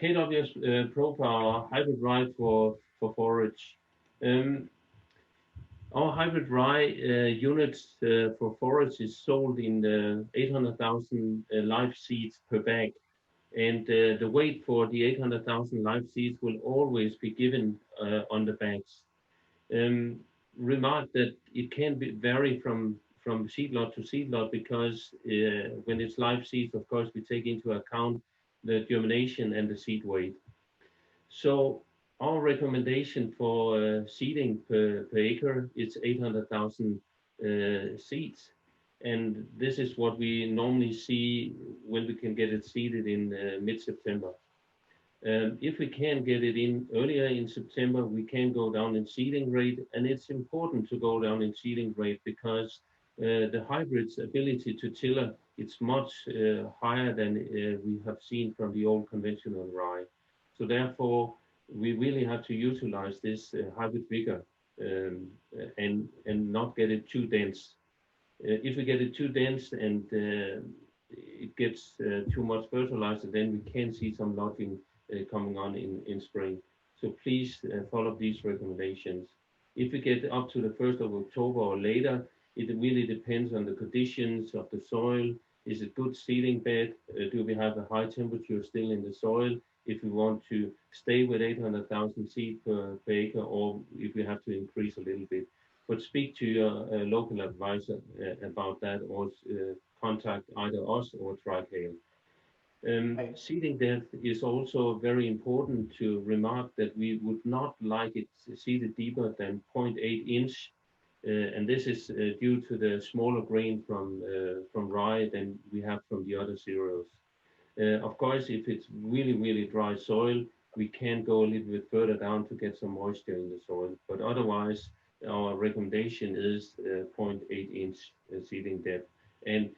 KWS Pro Power hybrid rye for forage. Um, our hybrid rye units for forage is sold in 800,000 live seeds per bag. And the weight for the 800,000 live seeds will always be given on the bags. Um, Remark that it can vary from seed lot to seed lot because when it's live seeds, of course, we take into account the germination and the seed weight. So our recommendation for seeding per acre is 800,000 seeds. And this is what we normally see when we can get it seeded in mid-September. If we can get it in earlier in September, we can go down in seeding rate, and it's important to go down in seeding rate because the hybrid's ability to tiller it's much higher than we have seen from the old conventional rye. So therefore, we really have to utilize this hybrid vigor and not get it too dense. If we get it too dense and it gets too much fertilizer, then we can see some lodging coming on in spring. So please follow these recommendations. If we get up to the 1st of October or later, it really depends on the conditions of the soil. Is it good seeding bed? Do we have a high temperature still in the soil? If we want to stay with 800,000 seed per acre, or if we have to increase a little bit. But speak to your local advisor about that, or contact either us or Tricale. Right. Seeding depth is also very important to remark that we would not like it seeded deeper than 0.8 inch, and this is due to the smaller grain from rye than we have from the other cereals. Of course, if it's really dry soil, we can go a little bit further down to get some moisture in the soil. But otherwise, our recommendation is 0.8 inch seeding depth. And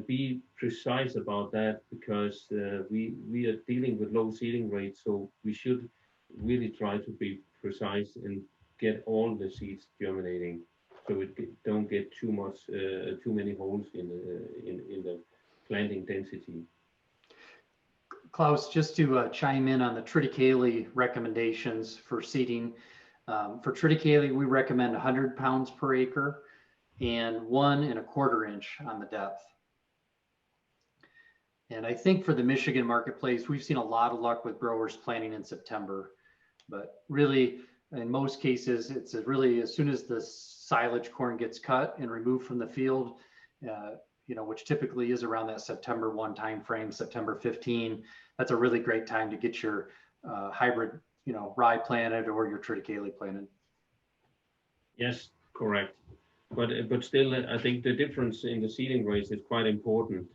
be precise about that because we are dealing with low seeding rates, so we should really try to be precise and get all the seeds germinating, so we don't get too many holes in the planting density. Klaus, just to chime in on the triticale recommendations for seeding. For triticale, we recommend 100 pounds per acre and 1¼ inch on the depth. And I think for the Michigan marketplace, we've seen a lot of luck with growers planting in September, but really in most cases, it's really as soon as the silage corn gets cut and removed from the field, which typically is around that September 1 timeframe, September 15. That's a really great time to get your hybrid, rye planted or your triticale planted. Yes, correct. But still, I think the difference in the seeding rates is quite important.